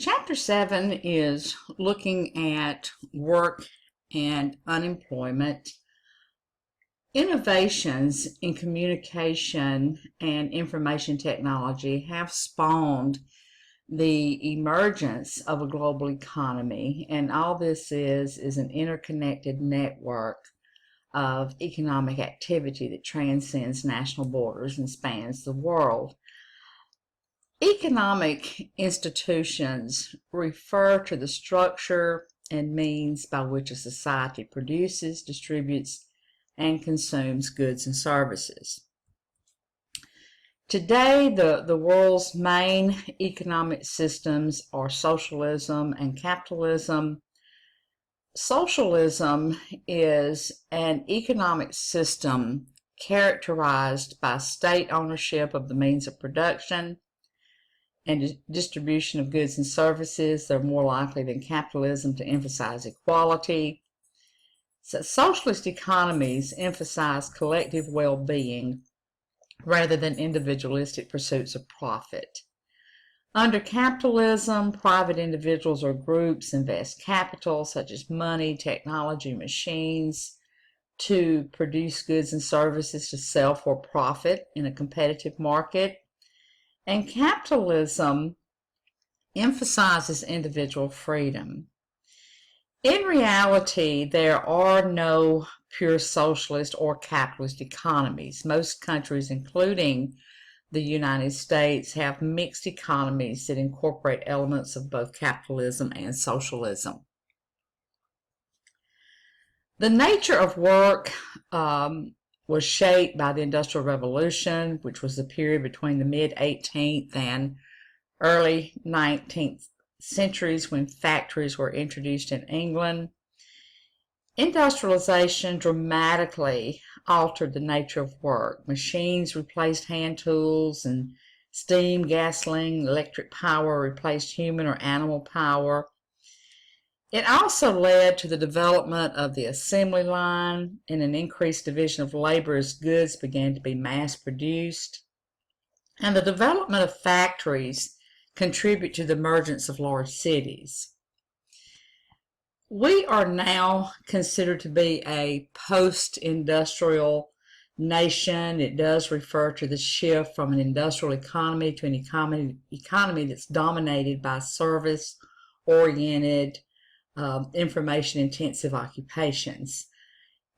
Chapter 7 is looking at work and unemployment. Innovations in communication and information technology have spawned the emergence of a global economy, and all this is an interconnected network of economic activity that transcends national borders and spans the world. Economic institutions refer to the structure and means by which a society produces, distributes, and consumes goods and services. Today, the world's main economic systems are socialism and capitalism. Socialism is an economic system characterized by state ownership of the means of production and distribution of goods and services. They're more likely than capitalism to emphasize equality. So socialist economies emphasize collective well-being rather than individualistic pursuits of profit. Under capitalism, private individuals or groups invest capital such as money, technology, machines to produce goods and services to sell for profit in a competitive market. And capitalism emphasizes individual freedom. In reality, there are no pure socialist or capitalist economies. Most countries, including the United States, have mixed economies that incorporate elements of both capitalism and socialism. The nature of work was shaped by the Industrial Revolution, which was the period between the mid-18th and early 19th centuries when factories were introduced in England. Industrialization dramatically altered the nature of work. Machines replaced hand tools, and steam, gasoline, electric power replaced human or animal power. It also led to the development of the assembly line and an increased division of labor as goods began to be mass-produced. And the development of factories contribute to the emergence of large cities. We are now considered to be a post-industrial nation. It does refer to the shift from an industrial economy to an economy that's dominated by service-oriented, information-intensive occupations.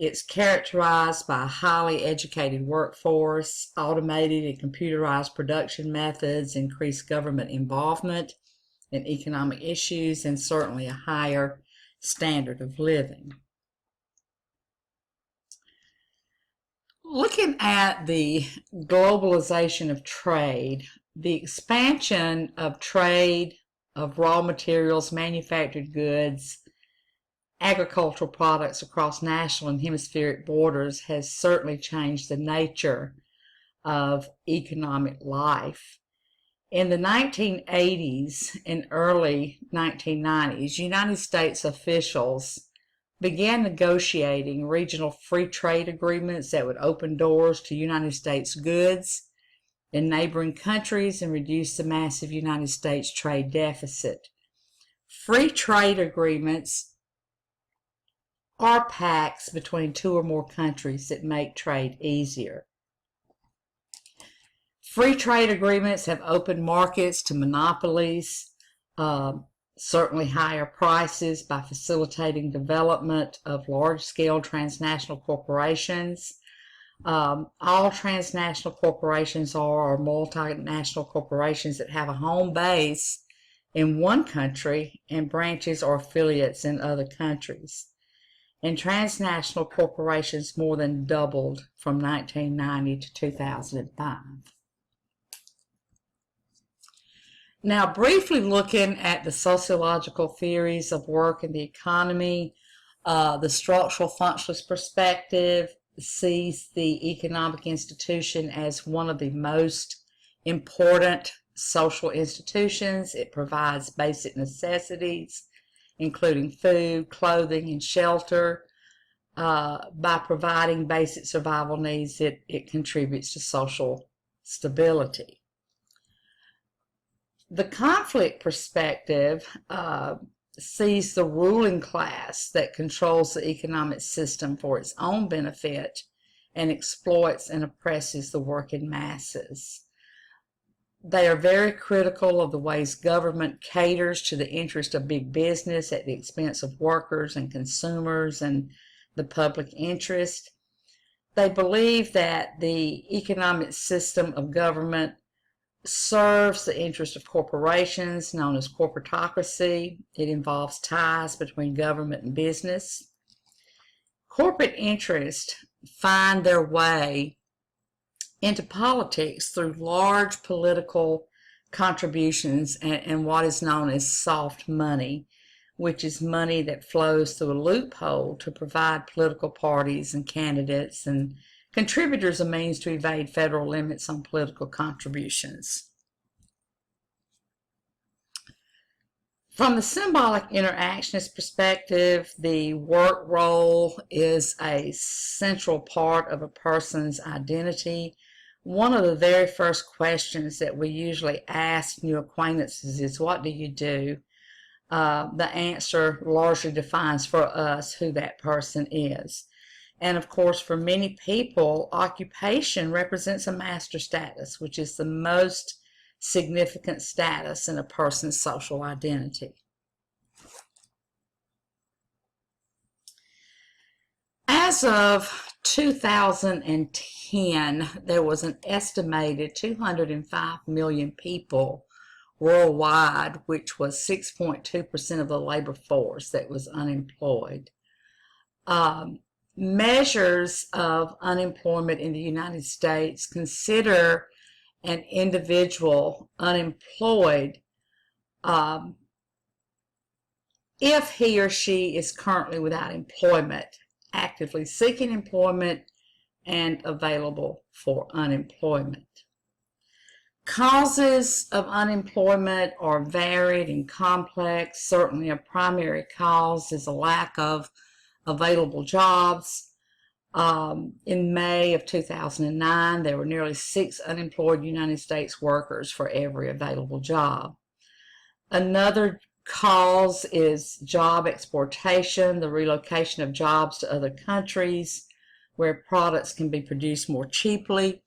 It's characterized by a highly educated workforce, automated and computerized production methods, increased government involvement in economic issues, and certainly a higher standard of living. Looking at the globalization of trade, the expansion of trade of raw materials, manufactured goods, agricultural products across national and hemispheric borders has certainly changed the nature of economic life. In the 1980s and early 1990s, United States officials began negotiating regional free trade agreements that would open doors to United States goods in neighboring countries and reduce the massive United States trade deficit. Free trade agreements are pacts between two or more countries that make trade easier. Free trade agreements have opened markets to monopolies, certainly higher prices by facilitating development of large-scale transnational corporations. All transnational corporations are multinational corporations that have a home base in one country and branches or affiliates in other countries. And transnational corporations more than doubled from 1990 to 2005. Now, briefly looking at the sociological theories of work and the economy, the structural functionalist perspective sees the economic institution as one of the most important social institutions. It provides basic necessities, including food, clothing, and shelter. By providing basic survival needs, it contributes to social stability. The conflict perspective sees the ruling class that controls the economic system for its own benefit and exploits and oppresses the working masses. They are very critical of the ways government caters to the interest of big business at the expense of workers and consumers and the public interest. They believe that the economic system of government serves the interest of corporations, known as corporatocracy. It involves ties between government and business. Corporate interests find their way into politics through large political contributions and what is known as soft money, which is money that flows through a loophole to provide political parties and candidates and contributors a means to evade federal limits on political contributions. From the symbolic interactionist perspective, the work role is a central part of a person's identity. One of the very first questions that we usually ask new acquaintances is, what do you do? The answer largely defines for us who that person is. And of course, for many people, occupation represents a master status, which is the most significant status in a person's social identity. As of 2010, there was an estimated 205 million people worldwide, which was 6.2% of the labor force that was unemployed. Measures of unemployment in the United States consider an individual unemployed if he or she is currently without employment, actively seeking employment, and available for unemployment. Causes of unemployment are varied and complex. Certainly a primary cause is a lack of available jobs. In May of 2009, there were nearly 6 unemployed United States workers for every available job. Another cause is job exportation, the relocation of jobs to other countries where products can be produced more cheaply.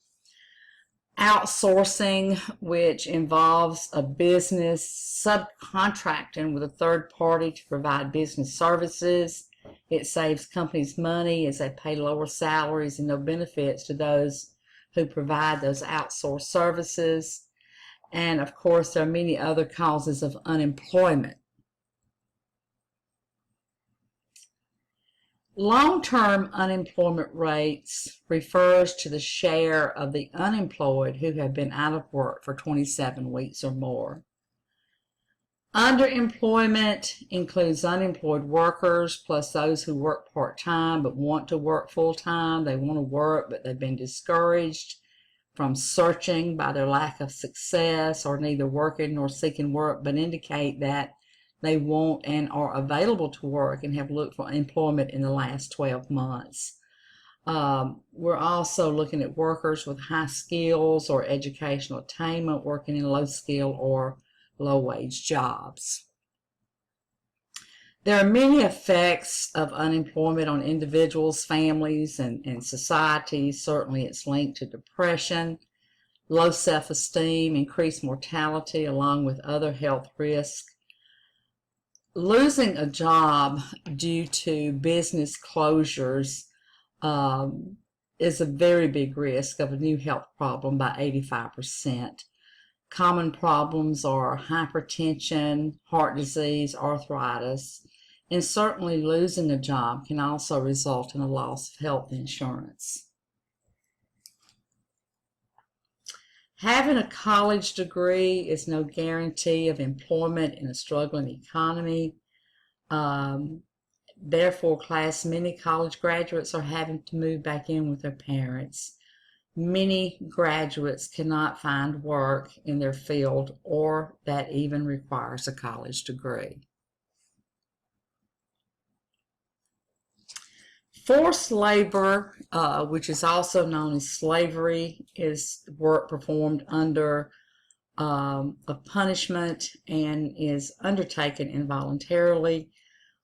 Outsourcing, which involves a business subcontracting with a third party to provide business services. It saves companies money as they pay lower salaries and no benefits to those who provide those outsourced services. And of course, there are many other causes of unemployment. Long-term unemployment rates refers to the share of the unemployed who have been out of work for 27 weeks or more. Underemployment includes unemployed workers plus those who work part-time but want to work full-time. They want to work, but they've been discouraged from searching by their lack of success, or neither working nor seeking work, but indicate that they want and are available to work and have looked for employment in the last 12 months. We're also looking at workers with high skills or educational attainment working in low skill or low wage jobs. There are many effects of unemployment on individuals, families, and society. Certainly it's linked to depression, low self-esteem, increased mortality, along with other health risks. Losing a job due to business closures is a very big risk of a new health problem by 85%. Common problems are hypertension, heart disease, arthritis, and certainly losing a job can also result in a loss of health insurance. Having a college degree is no guarantee of employment in a struggling economy. Therefore, many college graduates are having to move back in with their parents. Many graduates cannot find work in their field or that even requires a college degree. Forced labor, which is also known as slavery, is work performed under of punishment and is undertaken involuntarily.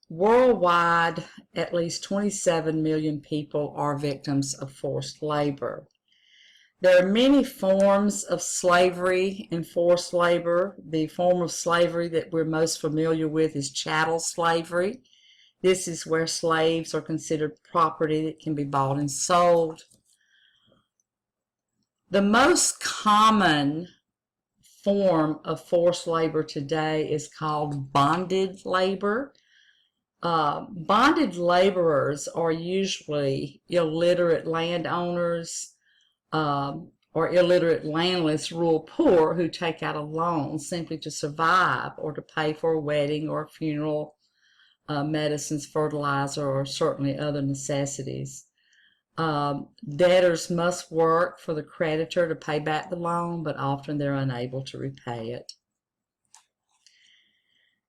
Worldwide, at least 27 million people are victims of forced labor. There are many forms of slavery and forced labor. The form of slavery that we're most familiar with is chattel slavery. This is where slaves are considered property that can be bought and sold. The most common form of forced labor today is called bonded labor. Bonded laborers are usually illiterate landowners or illiterate landless rural poor who take out a loan simply to survive or to pay for a wedding or a funeral, medicines, fertilizer, or certainly other necessities. Debtors must work for the creditor to pay back the loan, but often they're unable to repay it.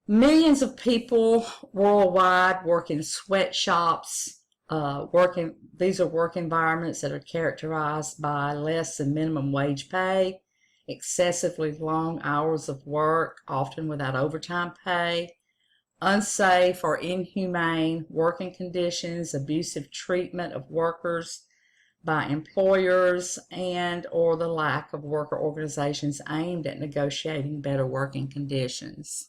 Millions of people worldwide work in sweatshops. These are work environments that are characterized by less than minimum wage pay, excessively long hours of work, often without overtime pay, unsafe or inhumane working conditions, abusive treatment of workers by employers, and or the lack of worker organizations aimed at negotiating better working conditions.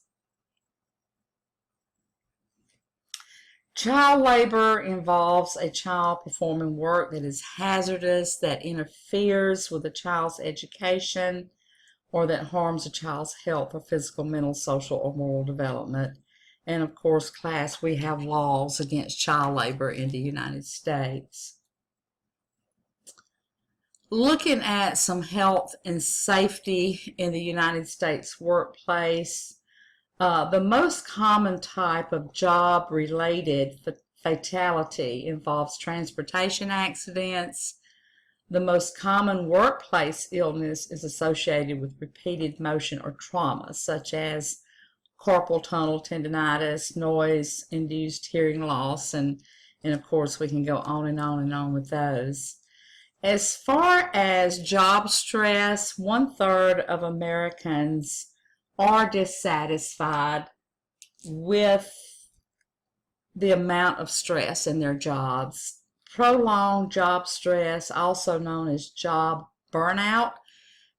Child labor involves a child performing work that is hazardous, that interferes with a child's education, or that harms a child's health or physical, mental, social, or moral development. And of course, class, we have laws against child labor in the United States. Looking at some health and safety in the United States workplace, the most common type of job-related fatality involves transportation accidents. The most common workplace illness is associated with repeated motion or trauma, such as carpal tunnel tendonitis, noise-induced hearing loss, and of course we can go on and on and on with those. As far as job stress, 1/3 of Americans are dissatisfied with the amount of stress in their jobs. Prolonged job stress, also known as job burnout,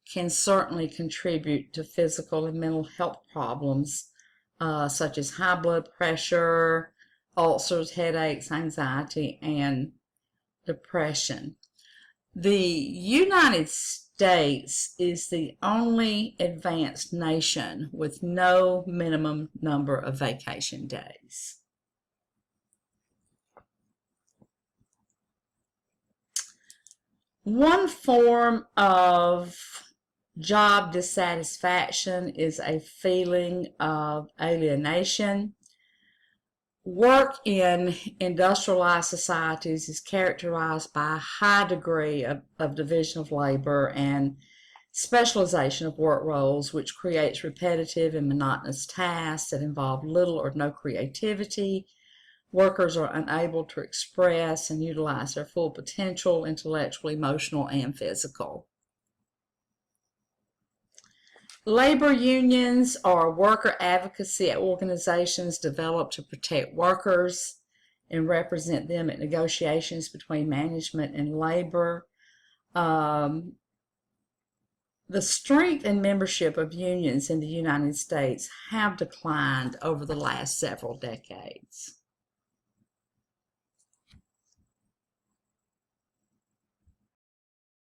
can certainly contribute to physical and mental health problems such as high blood pressure, ulcers, headaches, anxiety, and depression. The United States is the only advanced nation with no minimum number of vacation days. One form of job dissatisfaction is a feeling of alienation. Work in industrialized societies is characterized by a high degree of division of labor and specialization of work roles, which creates repetitive and monotonous tasks that involve little or no creativity. Workers are unable to express and utilize their full potential, intellectual, emotional, and physical. Labor unions are worker advocacy organizations developed to protect workers and represent them at negotiations between management and labor. The strength and membership of unions in the United States have declined over the last several decades.